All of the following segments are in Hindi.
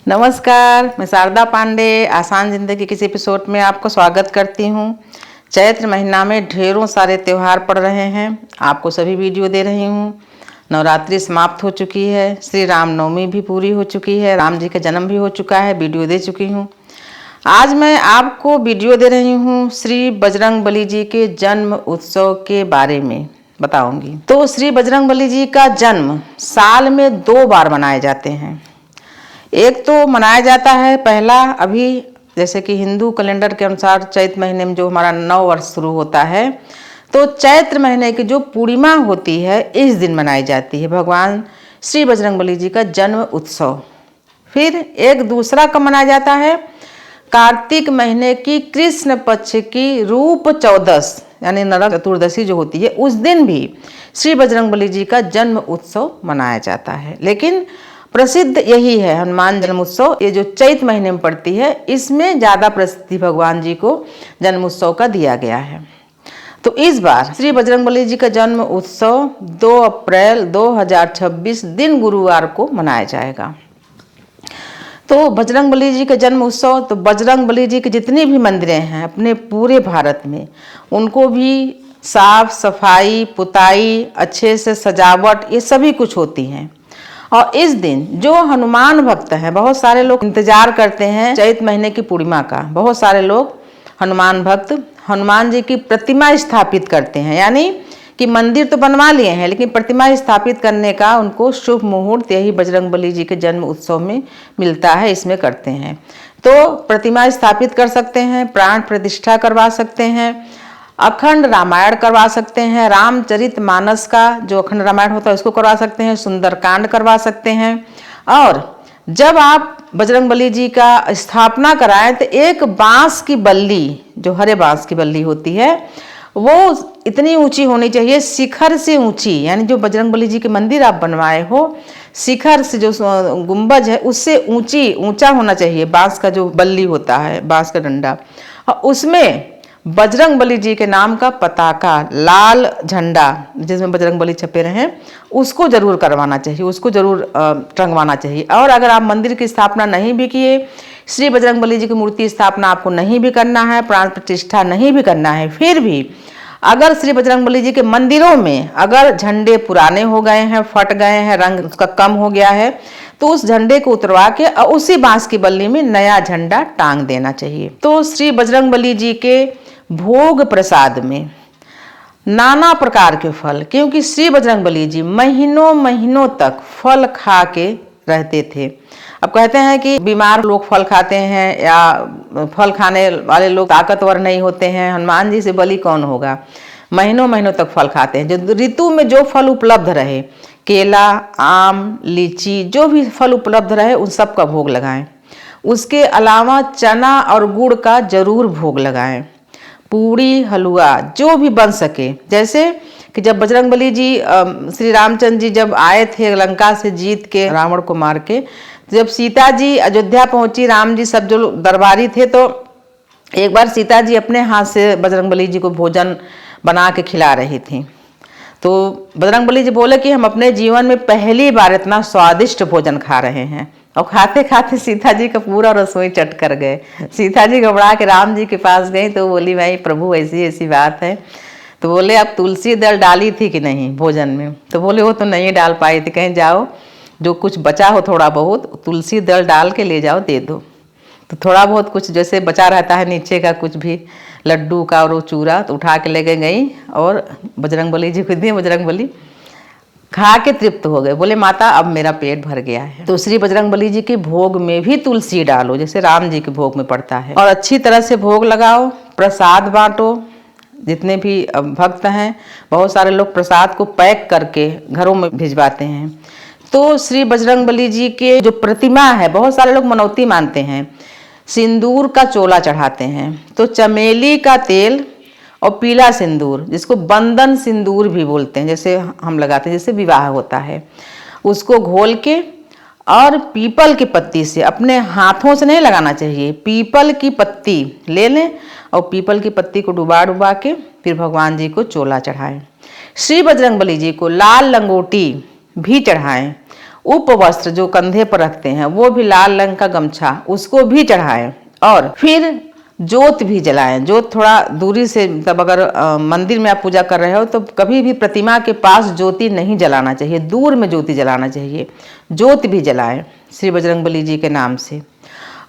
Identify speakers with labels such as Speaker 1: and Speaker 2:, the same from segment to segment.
Speaker 1: नमस्कार, मैं शारदा पांडे आसान जिंदगी किसी एपिसोड में आपको स्वागत करती हूँ। चैत्र महीना में ढेरों सारे त्यौहार पड़ रहे हैं, आपको सभी वीडियो दे रही हूँ। नवरात्रि समाप्त हो चुकी है, श्री रामनवमी भी पूरी हो चुकी है, राम जी का जन्म भी हो चुका है, वीडियो दे चुकी हूँ। आज मैं आपको वीडियो दे रही हूँ श्री बजरंगबली जी के जन्म उत्सव के बारे में बताऊंगी। तो श्री बजरंगबली जी का जन्म साल में 2 बार मनाए जाते हैं। एक तो मनाया जाता है पहला अभी जैसे कि हिंदू कैलेंडर के अनुसार चैत्र महीने में जो हमारा नव वर्ष शुरू होता है, तो चैत्र महीने की जो पूर्णिमा होती है इस दिन मनाई जाती है भगवान श्री बजरंगबली जी का जन्म उत्सव। फिर एक दूसरा कब मनाया जाता है, कार्तिक महीने की कृष्ण पक्ष की रूप चौदस यानी नरक चतुर्दशी जो होती है उस दिन भी श्री बजरंगबली जी का जन्म उत्सव मनाया जाता है। लेकिन प्रसिद्ध यही है हनुमान जन्म उत्सव, ये जो चैत महीने में पड़ती है, इसमें ज़्यादा प्रसिद्धि भगवान जी को जन्म उत्सव का दिया गया है। तो इस बार श्री बजरंगबली जी का जन्म उत्सव 2 अप्रैल 2026 दिन गुरुवार को मनाया जाएगा। तो बजरंगबली जी का जन्म उत्सव, तो बजरंगबली जी के जितनी भी मंदिरें हैं अपने पूरे भारत में, उनको भी साफ सफाई पुताई अच्छे से सजावट ये सभी कुछ होती हैं। और इस दिन जो हनुमान भक्त हैं, बहुत सारे लोग इंतजार करते हैं चैत महीने की पूर्णिमा का। बहुत सारे लोग हनुमान भक्त हनुमान जी की प्रतिमा स्थापित करते हैं, यानी कि मंदिर तो बनवा लिए हैं लेकिन प्रतिमा स्थापित करने का उनको शुभ मुहूर्त यही बजरंगबली जी के जन्म उत्सव में मिलता है, इसमें करते हैं। तो प्रतिमा स्थापित कर सकते हैं, प्राण प्रतिष्ठा करवा सकते हैं, अखंड रामायण करवा सकते हैं, रामचरितमानस का जो अखंड रामायण होता है उसको करवा सकते हैं, सुंदरकांड करवा सकते हैं। और जब आप बजरंगबली जी का स्थापना कराएं तो एक बांस की बल्ली, जो हरे बांस की बल्ली होती है, वो इतनी ऊंची होनी चाहिए, शिखर से ऊंची, यानी जो बजरंगबली जी के मंदिर आप बनवाए हो शिखर से जो गुंबज है उससे ऊंचा होना चाहिए बांस का जो बल्ली होता है, बांस का डंडा, और उसमें बजरंगबली जी के नाम का पताका, लाल झंडा जिसमें बजरंगबली छपे रहे, उसको जरूर करवाना चाहिए, उसको जरूर टंगवाना चाहिए। और अगर आप मंदिर की स्थापना नहीं भी किए, श्री बजरंगबली जी की मूर्ति स्थापना आपको नहीं भी करना है, प्राण प्रतिष्ठा नहीं भी करना है, फिर भी अगर श्री बजरंगबली जी के मंदिरों में अगर झंडे पुराने हो गए हैं, फट गए हैं, रंग उसका कम हो गया है, तो उस झंडे को उतरवा के उसी बांस की बल्ली में नया झंडा टांग देना चाहिए। तो श्री बजरंगबली जी के भोग प्रसाद में नाना प्रकार के फल, क्योंकि श्री बजरंगबली जी महीनों महीनों तक फल खा के रहते थे। अब कहते हैं कि बीमार लोग फल खाते हैं या फल खाने वाले लोग ताकतवर नहीं होते हैं, हनुमान जी से बलि कौन होगा। महीनों महीनों तक फल खाते हैं, जो ऋतु में जो फल उपलब्ध रहे, केला, आम, लीची, जो भी फल उपलब्ध रहे उन सब का भोग लगाएं। उसके अलावा चना और गुड़ का जरूर भोग लगाएं। पूड़ी हलवा जो भी बन सके, जैसे कि जब बजरंगबली जी श्री रामचंद्र जी जब आए थे लंका से जीत के रावण को मार के, जब सीता जी अयोध्या पहुंची, राम जी सब जो दरबारी थे, तो एक बार सीता जी अपने हाथ से बजरंगबली जी को भोजन बना के खिला रही थी। तो बजरंगबली जी बोले कि हम अपने जीवन में पहली बार इतना स्वादिष्ट भोजन खा रहे हैं। और खाते खाते सीता जी का पूरा रसोई चट कर गए। सीता जी घबरा के राम जी के पास गई तो बोली भाई प्रभु ऐसी ऐसी बात है। तो बोले आप तुलसी दल डाली थी कि नहीं भोजन में, तो बोले वो तो नहीं डाल पाई थी, कहीं जाओ जो कुछ बचा हो थोड़ा बहुत तुलसी दल डाल के ले जाओ दे दो। तो थोड़ा बहुत कुछ जैसे बचा रहता है नीचे का कुछ भी लड्डू का और वो चूरा, तो उठा के लेके गई और बजरंगबली जी को दिए। बजरंगबली खा के तृप्त हो गए, बोले माता अब मेरा पेट भर गया है। तो श्री बजरंगबली जी के भोग में भी तुलसी डालो जैसे राम जी के भोग में पड़ता है, और अच्छी तरह से भोग लगाओ, प्रसाद बांटो। जितने भी भक्त हैं, बहुत सारे लोग प्रसाद को पैक करके घरों में भिजवाते हैं। तो श्री बजरंगबली जी के जो प्रतिमा है, बहुत सारे लोग मनौती मानते हैं, सिंदूर का चोला चढ़ाते हैं। तो चमेली का तेल और पीला सिंदूर, जिसको बंधन सिंदूर भी बोलते हैं, जैसे हम लगाते हैं जैसे विवाह होता है, उसको घोल के और पीपल की पत्ती से, अपने हाथों से नहीं लगाना चाहिए, पीपल की पत्ती ले लें और पीपल की पत्ती को डुबा डुबा के फिर भगवान जी को चोला चढ़ाएं। श्री बजरंगबली जी को लाल लंगोटी भी चढ़ाएं। उपवस्त्र जो कंधे पर रखते हैं वो भी लाल रंग का गमछा, उसको भी चढ़ाएं। और फिर जोत भी जलाएं। जोत थोड़ा दूरी से, मतलब अगर मंदिर में आप पूजा कर रहे हो तो कभी भी प्रतिमा के पास ज्योति नहीं जलाना चाहिए, दूर में ज्योति जलाना चाहिए। जोत भी जलाएं श्री बजरंगबली जी के नाम से।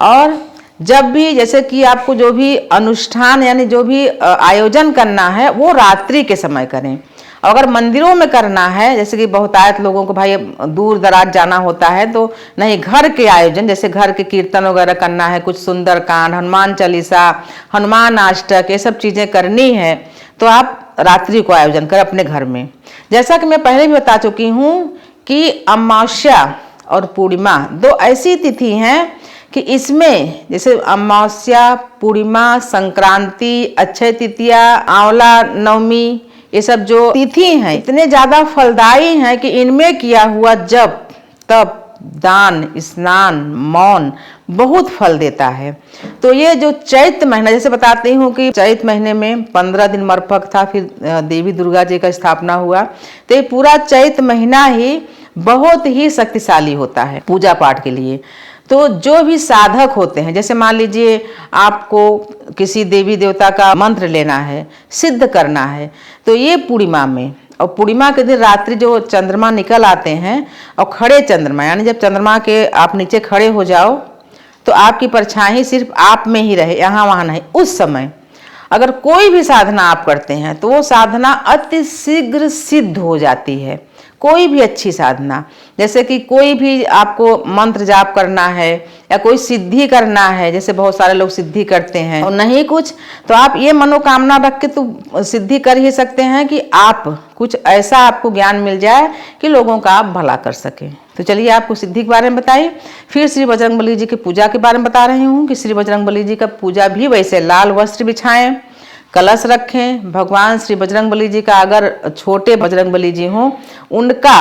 Speaker 1: और जब भी, जैसे कि आपको जो भी अनुष्ठान यानी जो भी आयोजन करना है वो रात्रि के समय करें। अगर मंदिरों में करना है, जैसे कि बहुतायत लोगों को भाई दूर दराज जाना होता है, तो नहीं, घर के आयोजन जैसे घर के कीर्तन वगैरह करना है, कुछ सुंदरकांड, हनुमान चालीसा, हनुमान अष्टक, ये सब चीज़ें करनी है तो आप रात्रि को आयोजन करें अपने घर में। जैसा कि मैं पहले भी बता चुकी हूँ कि अमावस्या और पूर्णिमा दो ऐसी तिथि हैं कि इसमें जैसे अमावस्या, पूर्णिमा, संक्रांति, अक्षय तृतीया, आंवला नवमी, ये सब जो तिथि हैं इतने ज्यादा फलदायी हैं कि इनमें किया हुआ जप, तप, दान, स्नान, मौन बहुत फल देता है। तो ये जो चैत्र महीना, जैसे बताती हूँ कि चैत्र महीने में 15 दिन मरफक था, फिर देवी दुर्गा जी का स्थापना हुआ, तो ये पूरा चैत्र महीना ही बहुत ही शक्तिशाली होता है पूजा पाठ के लिए। तो जो भी साधक होते हैं, जैसे मान लीजिए आपको किसी देवी देवता का मंत्र लेना है, सिद्ध करना है, तो ये पूर्णिमा में, और पूर्णिमा के दिन रात्रि जो चंद्रमा निकल आते हैं और खड़े चंद्रमा, यानी जब चंद्रमा के आप नीचे खड़े हो जाओ तो आपकी परछाई सिर्फ आप में ही रहे, यहाँ वहाँ नहीं, उस समय अगर कोई भी साधना आप करते हैं तो वो साधना अति शीघ्र सिद्ध हो जाती है। कोई भी अच्छी साधना, जैसे कि कोई भी आपको मंत्र जाप करना है या कोई सिद्धि करना है, जैसे बहुत सारे लोग सिद्धि करते हैं और नहीं कुछ, तो आप ये मनोकामना रख के तो सिद्धि कर ही सकते हैं कि आप कुछ ऐसा आपको ज्ञान मिल जाए कि लोगों का आप भला कर सकें। तो चलिए आपको सिद्धि के बारे में बताइए। फिर श्री बजरंगबली जी की पूजा के बारे में बता रही हूँ कि श्री बजरंगबली जी का पूजा भी वैसे लाल वस्त्र बिछाएं, कलश रखें। भगवान श्री बजरंगबली जी का, अगर छोटे बजरंगबली जी हों उनका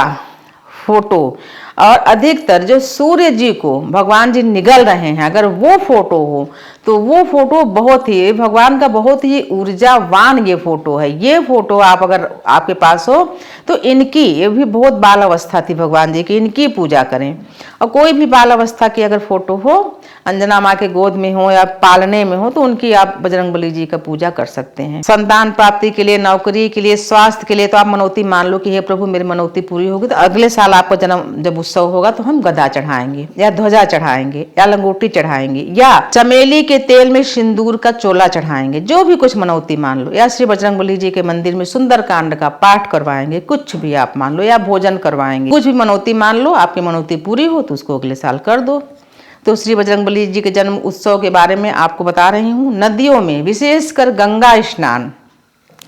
Speaker 1: फोटो, और अधिकतर जो सूर्य जी को भगवान जी निगल रहे हैं अगर वो फोटो हो तो वो फोटो बहुत ही, भगवान का बहुत ही ऊर्जावान ये फोटो है। ये फोटो आप अगर आपके पास हो तो इनकी, ये भी बहुत बाल अवस्था थी भगवान जी की, इनकी पूजा करें। और कोई भी बाल अवस्था की अगर फोटो हो, अंजना माँ के गोद में हो या पालने में हो, तो उनकी आप बजरंगबली जी का पूजा कर सकते हैं। संतान प्राप्ति के लिए, नौकरी के लिए, स्वास्थ्य के लिए, तो आप मनौती मान लो कि हे प्रभु मेरी मनौती पूरी होगी, तो अगले साल आपका जन्म जब उत्सव होगा तो हम गदा चढ़ाएंगे या ध्वजा चढ़ाएंगे या लंगोटी चढ़ाएंगे या चमेली के तेल में सिंदूर का चोला चढ़ाएंगे, जो भी कुछ मनौती मान लो, या श्री बजरंगबली जी के मंदिर में सुंदरकांड का पाठ करवाएंगे, कुछ भी आप मान लो, या भोजन करवाएंगे, कुछ भी मनौती मान लो, आपकी मनौती पूरी हो तो उसको अगले साल कर दो। तो श्री बजरंगबली जी के जन्म उत्सव के बारे में आपको बता रही हूँ। नदियों में विशेषकर गंगा स्नान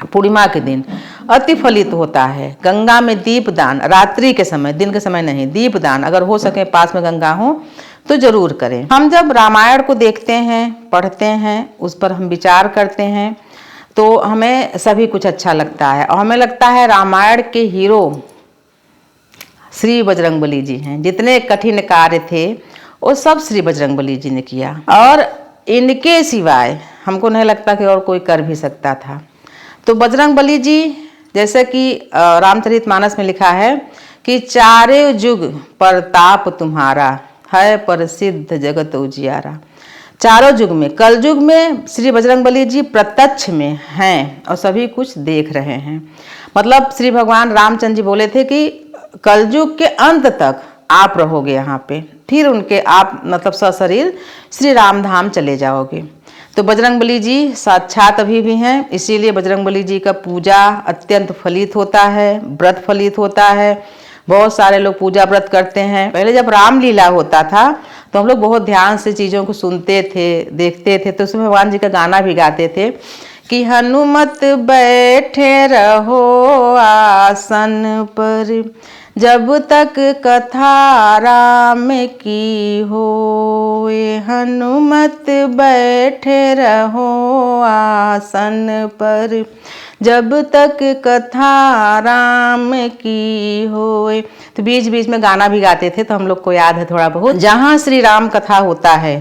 Speaker 1: पूर्णिमा के दिन अति फलित होता है। गंगा में दीपदान रात्रि के समय, दिन के समय नहीं, दीपदान अगर हो सके पास में गंगा हो तो जरूर करें। हम जब रामायण को देखते हैं, पढ़ते हैं, उस पर हम विचार करते हैं तो हमें सभी कुछ अच्छा लगता है, और हमें लगता है रामायण के हीरो श्री बजरंगबली जी हैं। जितने कठिन कार्य थे वो सब श्री बजरंगबली जी ने किया, और इनके सिवाय हमको नहीं लगता कि और कोई कर भी सकता था। तो बजरंगबली जी, जैसे कि रामचरितमानस में लिखा है कि चारे युग प्रताप तुम्हारा है प्रसिद्ध जगत उजियारा। चारों युग में, कल युग में श्री बजरंगबली जी प्रत्यक्ष में हैं और सभी कुछ देख रहे हैं। मतलब श्री भगवान रामचंद्र जी बोले थे कि कलयुग के अंत तक आप रहोगे यहाँ पे, फिर उनके आप मतलब सशरीर श्री राम धाम चले जाओगे। तो बजरंगबली जी साक्षात अभी भी हैं, इसीलिए बजरंगबली जी का पूजा अत्यंत फलित होता है, व्रत फलित होता है। बहुत सारे लोग पूजा व्रत करते हैं। पहले जब रामलीला होता था तो हम लोग बहुत ध्यान से चीज़ों को सुनते थे, देखते थे, तो उसमें भगवान जी का गाना भी गाते थे कि हनुमत बैठे रहो आसन पर, जब तक कथा राम की होए। हनुमत बैठे रहो आसन पर, जब तक कथा राम की होए। तो बीच बीच में गाना भी गाते थे, तो हम लोग को याद है थोड़ा बहुत। जहाँ श्री राम कथा होता है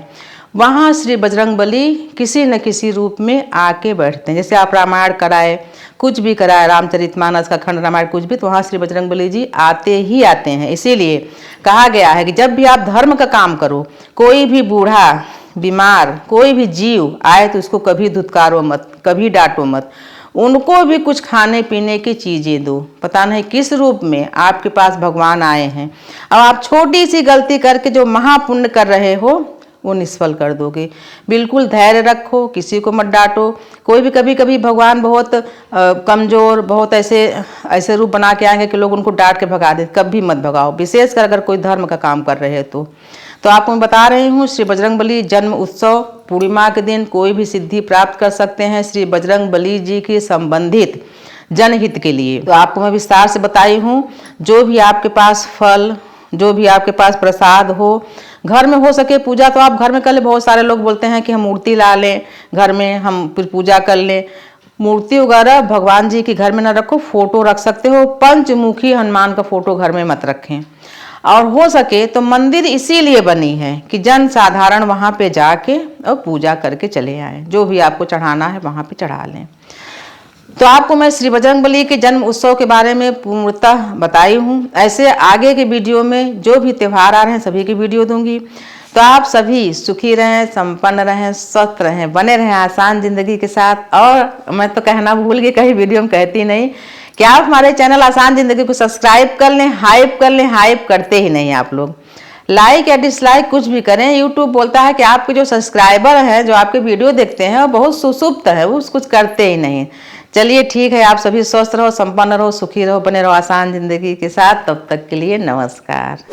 Speaker 1: वहाँ श्री बजरंगबली किसी न किसी रूप में आके बैठते हैं। जैसे आप रामायण कराए, कुछ भी कराए, रामचरितमानस का खंड रामायण कुछ भी, तो वहाँ श्री बजरंगबली जी आते ही आते हैं। इसीलिए कहा गया है कि जब भी आप धर्म का काम करो, कोई भी बूढ़ा बीमार कोई भी जीव आए तो उसको कभी धुतकारो मत, कभी डांटो मत, उनको भी कुछ खाने पीने की चीज़ें दो। पता नहीं किस रूप में आपके पास भगवान आए हैं। अब आप छोटी सी गलती करके जो महापुण्य कर रहे हो वो निष्फल कर दोगे। बिल्कुल धैर्य रखो, किसी को मत डांटो। कोई भी कभी कभी भगवान बहुत कमज़ोर, बहुत ऐसे रूप बना के आएंगे कि लोग उनको डांट के भगा दे। कभी मत भगाओ, विशेषकर अगर कोई धर्म का काम कर रहे हो तो आपको मैं बता रही हूँ, श्री बजरंगबली जन्म उत्सव पूर्णिमा के दिन कोई भी सिद्धि प्राप्त कर सकते हैं श्री बजरंगबली जी के संबंधित जनहित के लिए। तो आपको मैं विस्तार से बताई हूँ। जो भी आपके पास फल, जो भी आपके पास प्रसाद हो, घर में हो सके पूजा तो आप घर में कर ले। बहुत सारे लोग बोलते हैं कि हम मूर्ति ला लें घर में, हम फिर पूजा कर लें। मूर्ति वगैरह भगवान जी के घर में ना रखो, फोटो रख सकते हो। पंचमुखी हनुमान का फोटो घर में मत रखें। और हो सके तो मंदिर इसीलिए बनी है कि जन साधारण वहाँ पे जाके और पूजा करके चले आए। जो भी आपको चढ़ाना है वहाँ पे चढ़ा लें। तो आपको मैं श्री बजरंगबली के जन्म उत्सव के बारे में पूर्णतः बताई हूँ। ऐसे आगे के वीडियो में जो भी त्यौहार आ रहे हैं सभी की वीडियो दूंगी। तो आप सभी सुखी रहें, संपन्न रहें, स्वस्थ रहें, बने रहें आसान जिंदगी के साथ। और मैं तो कहना भूल गई, कहीं वीडियो में कहती नहीं कि आप हमारे चैनल आसान जिंदगी को सब्सक्राइब कर लें, हाइप कर लें। हाइप करते ही नहीं आप लोग, लाइक या डिसलाइक कुछ भी करें। यूट्यूब बोलता है कि आपके जो सब्सक्राइबर हैं, जो आपके वीडियो देखते हैं, वो बहुत सुसुप्त है, वो कुछ करते ही नहीं। चलिए ठीक है, आप सभी स्वस्थ रहो, संपन्न रहो, सुखी रहो, बने रहो आसान जिंदगी के साथ। तब तक के लिए नमस्कार।